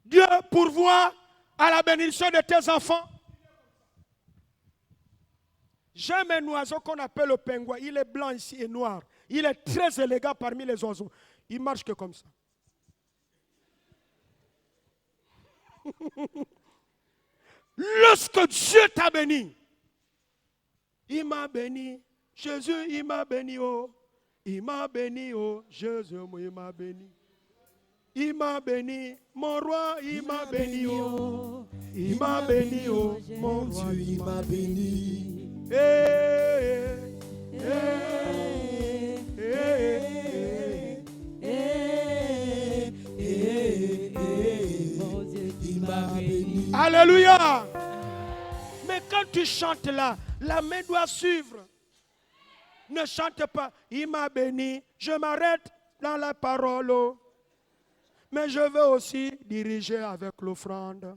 Dieu pourvoit à la bénédiction de tes enfants. J'aime un oiseau qu'on appelle le pingouin. Il est blanc ici et noir. Il est très élégant parmi les oiseaux. Il marche que comme ça. Lorsque Dieu t'a béni, il m'a béni. Jésus, il m'a béni. Oh. Il m'a béni. Oh. Jésus, il m'a béni. Il m'a béni, mon roi, il m'a béni, oh. Il m'a béni, oh, mon roi, il m'a béni. Il m'a béni. Alléluia. Mais quand tu chantes là, la main doit suivre. Ne chante pas, il m'a béni. Je m'arrête dans la parole, oh. Mais je veux aussi diriger avec l'offrande.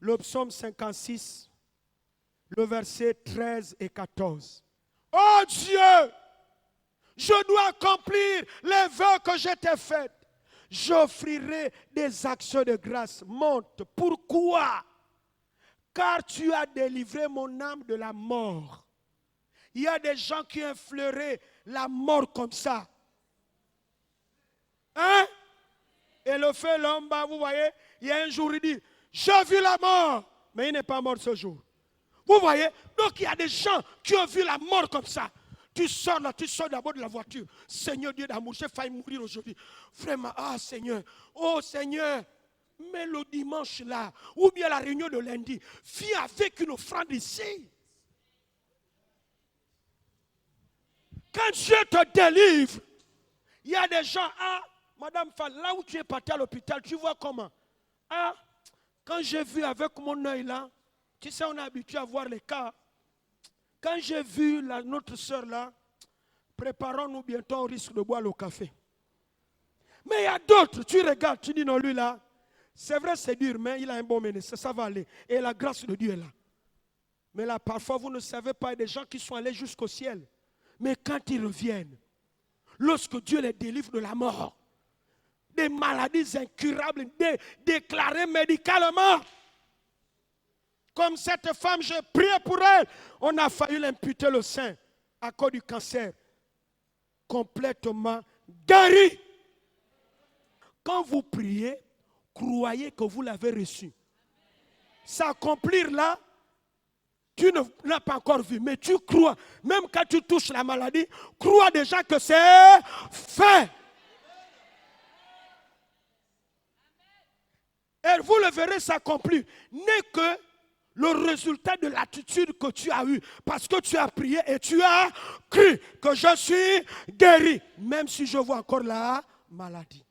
Le psaume 56, le verset 13 et 14. Oh Dieu, je dois accomplir les vœux que je t'ai faits. J'offrirai des actions de grâce. Monte. Pourquoi? Car tu as délivré mon âme de la mort. Il y a des gens qui ont effleuré la mort comme ça. Hein? Et le fait l'homme, vous voyez, il y a un jour, il dit, j'ai vu la mort, mais il n'est pas mort ce jour. Vous voyez? Donc il y a des gens qui ont vu la mort comme ça. Tu sors là, tu sors d'abord de la voiture. Seigneur Dieu d'amour, j'ai failli mourir aujourd'hui. Vraiment, ah Seigneur, oh Seigneur, mais le dimanche là, ou bien la réunion de lundi, viens avec une offrande ici. Quand Dieu te délivre, il y a des gens, ah, Madame Fall, là où tu es parti à l'hôpital, tu vois comment? Ah, quand j'ai vu avec mon œil là, tu sais, on est habitué à voir les cas. Quand j'ai vu notre soeur là, préparons-nous bientôt, on risque de boire le café. Mais il y a d'autres, tu regardes, tu dis non, lui là, c'est vrai, c'est dur, mais il a un bon ministère, ça va aller. Et la grâce de Dieu est là. Mais là, parfois, vous ne savez pas, il y a des gens qui sont allés jusqu'au ciel. Mais quand ils reviennent, lorsque Dieu les délivre de la mort, des maladies incurables déclarées médicalement. Comme cette femme, j'ai prié pour elle. On a failli l'imputer le sein à cause du cancer. Complètement guéri. Quand vous priez, croyez que vous l'avez reçu. S'accomplir là, tu ne l'as pas encore vu, mais tu crois. Même quand tu touches la maladie, crois déjà que c'est fait. Et vous le verrez s'accomplir. N'est que le résultat de l'attitude que tu as eue. Parce que tu as prié et tu as cru que je suis guéri. Même si je vois encore la maladie.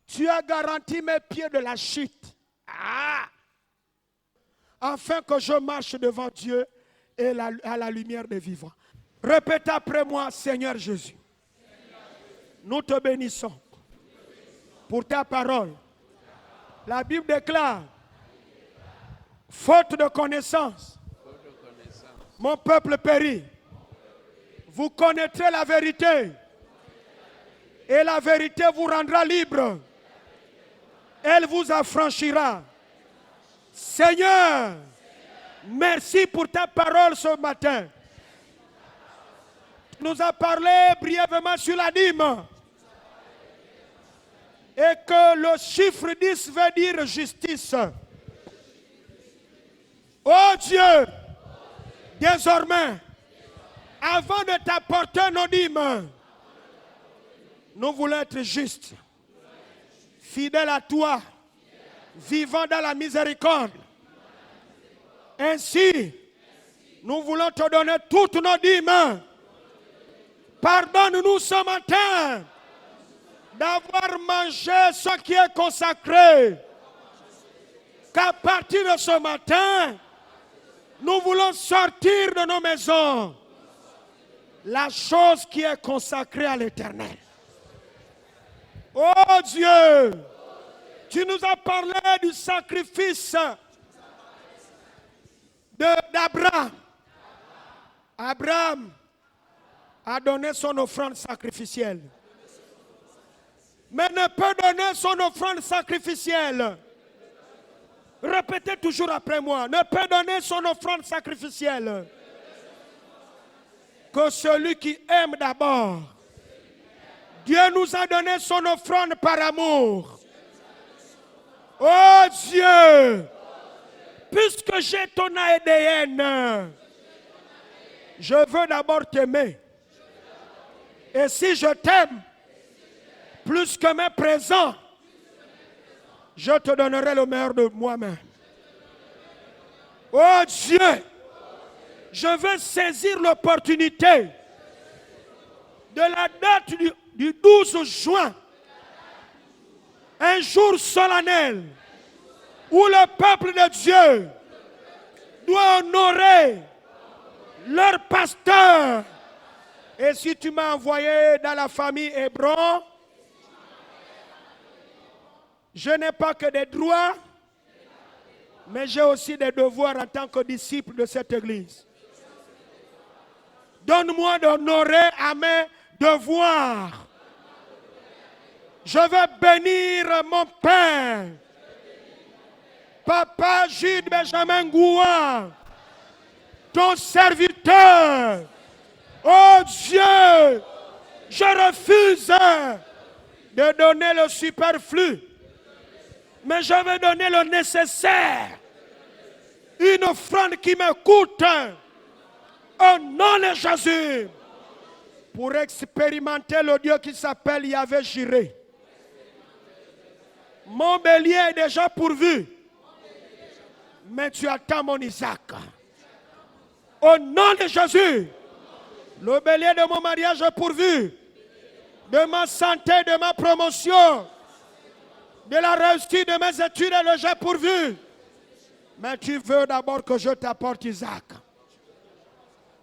Tu as garanti mes pieds de la chute. Ah! Afin que je marche devant Dieu et à la lumière des vivants. Répète après moi, Seigneur Jésus. Nous te bénissons pour ta parole. La Bible déclare, faute de connaissance, mon peuple périt. Vous connaîtrez la vérité et la vérité vous rendra libre. Elle vous affranchira. Seigneur, merci pour ta parole ce matin. Tu nous as parlé brièvement sur la dîme. Et que le chiffre 10 veut dire justice. Oh Dieu, désormais, avant de t'apporter nos dîmes, nous voulons être justes, fidèles à toi, vivant dans la miséricorde. Ainsi, nous voulons te donner toutes nos dîmes. Pardonne-nous ce matin d'avoir mangé ce qui est consacré. Qu'à partir de ce matin, nous voulons sortir de nos maisons la chose qui est consacrée à l'Éternel. Oh Dieu, tu nous as parlé du sacrifice d'Abraham. Abraham a donné son offrande sacrificielle. Mais ne peut donner son offrande sacrificielle. Répétez toujours après moi. Ne peut donner son offrande sacrificielle que celui qui aime d'abord. Dieu nous a donné son offrande par amour. Oh Dieu, puisque j'ai ton ADN, je veux d'abord t'aimer. Et si je t'aime, plus que mes présents, je te donnerai le meilleur de moi-même. Oh Dieu, je veux saisir l'opportunité de la date du 12 juin, un jour solennel où le peuple de Dieu doit honorer leur pasteur. Et si tu m'as envoyé dans la famille Hébron, je n'ai pas que des droits, mais j'ai aussi des devoirs en tant que disciple de cette église. Donne-moi d'honorer à mes devoirs. Je veux bénir mon père, Papa Jude Benjamin Goua, ton serviteur. Oh Dieu, je refuse de donner le superflu, mais je vais donner le nécessaire. Une offrande qui me coûte, au nom de Jésus, pour expérimenter le Dieu qui s'appelle Yahvé Jireh. Mon bélier est déjà pourvu, mais tu attends mon Isaac. Au nom de Jésus, le bélier de mon mariage est pourvu, de ma santé, de ma promotion, de la réussite de mes études est déjà pourvu. Mais tu veux d'abord que je t'apporte Isaac.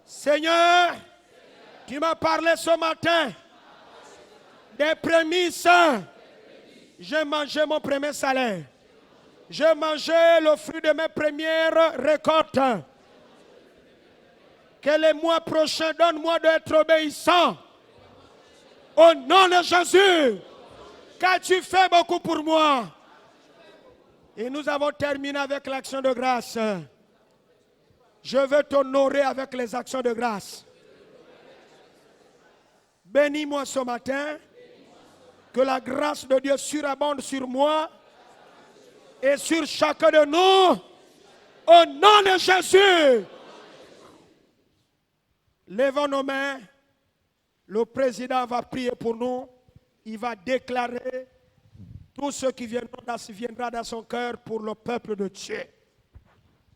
Seigneur, tu m'as parlé ce matin des prémices. J'ai mangé mon premier salaire. J'ai mangé le fruit de mes premières récoltes. Que les mois prochains, donne-moi d'être obéissant. Au nom de Jésus, car tu fais beaucoup pour moi. Et nous avons terminé avec l'action de grâce. Je veux t'honorer avec les actions de grâce. Bénis-moi ce matin. Que la grâce de Dieu surabonde sur moi et sur chacun de nous. Au nom de Jésus. Lèvons nos mains. Le président va prier pour nous. Il va déclarer tout ce qui viendra dans son cœur pour le peuple de Dieu.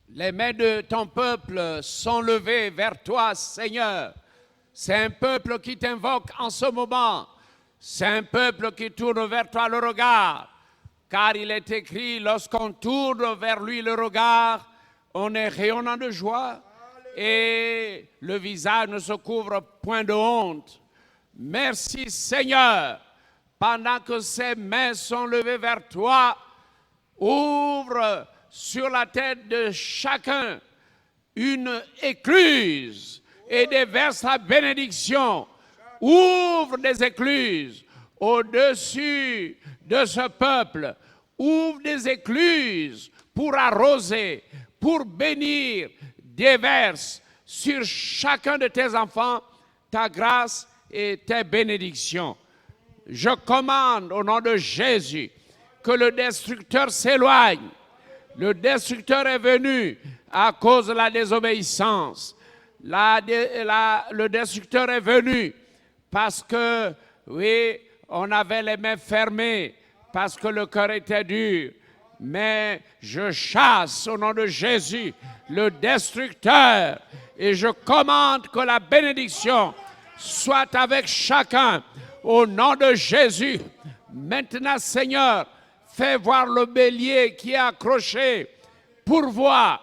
Les mains de ton peuple sont levées vers toi, Seigneur. C'est un peuple qui t'invoque en ce moment. C'est un peuple qui tourne vers toi le regard. Car il est écrit, lorsqu'on tourne vers lui le regard, on est rayonnant de joie. Et le visage ne se couvre point de honte. Merci Seigneur, pendant que ses mains sont levées vers toi, ouvre sur la tête de chacun une écluse et déverse la bénédiction. Ouvre des écluses au-dessus de ce peuple. Ouvre des écluses pour arroser, pour bénir. Déverse sur chacun de tes enfants ta grâce et tes bénédictions. Je commande au nom de Jésus que le destructeur s'éloigne. Le destructeur est venu à cause de la désobéissance. Le destructeur est venu parce que, oui, on avait les mains fermées, parce que le cœur était dur. Mais je chasse au nom de Jésus le destructeur et je commande que la bénédiction soit avec chacun au nom de Jésus. Maintenant, Seigneur, fais voir le bélier qui est accroché pour voir.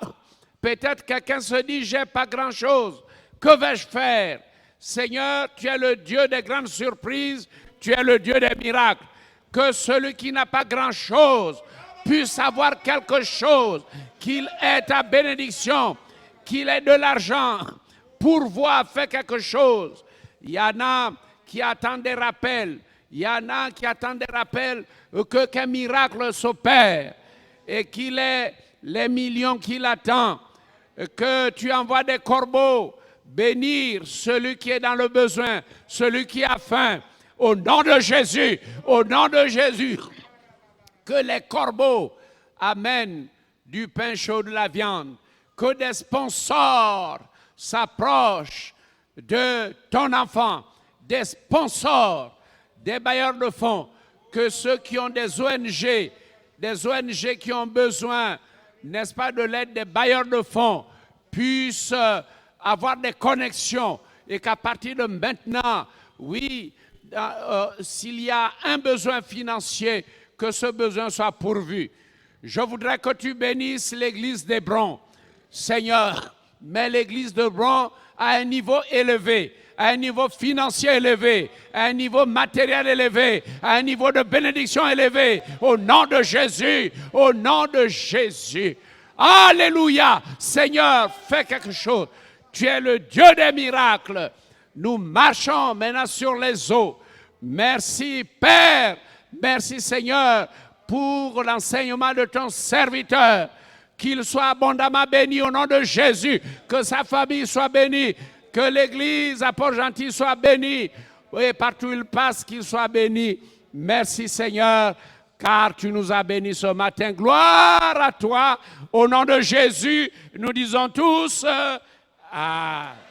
Peut-être quelqu'un se dit, j'ai pas grand-chose. Que vais-je faire? Seigneur, tu es le Dieu des grandes surprises, tu es le Dieu des miracles. Que celui qui n'a pas grand-chose puisse avoir quelque chose, qu'il ait ta bénédiction, qu'il ait de l'argent, pourvoir, faire quelque chose. Il y en a qui attendent des rappels. Il y en a qui attendent des rappels qu'un miracle s'opère et qu'il ait les millions qu'il attend. Que tu envoies des corbeaux bénir celui qui est dans le besoin, celui qui a faim. Au nom de Jésus, au nom de Jésus, que les corbeaux amènent du pain chaud, de la viande, que des sponsors s'approchent de ton enfant, des sponsors, des bailleurs de fonds, que ceux qui ont des ONG qui ont besoin, n'est-ce pas, de l'aide des bailleurs de fonds, puissent avoir des connexions et qu'à partir de maintenant, oui, s'il y a un besoin financier, que ce besoin soit pourvu. Je voudrais que tu bénisses l'église d'Hébron. Seigneur, mets l'église d'Hébron à un niveau élevé, à un niveau financier élevé, à un niveau matériel élevé, à un niveau de bénédiction élevé. Au nom de Jésus, au nom de Jésus. Alléluia. Seigneur, fais quelque chose. Tu es le Dieu des miracles. Nous marchons maintenant sur les eaux. Merci Père, merci Seigneur pour l'enseignement de ton serviteur. Qu'il soit abondamment béni au nom de Jésus, que sa famille soit bénie, que l'église à Port-Gentil soit bénie, et partout où il passe qu'il soit béni. Merci Seigneur, car tu nous as bénis ce matin. Gloire à toi, au nom de Jésus, nous disons tous, Amen.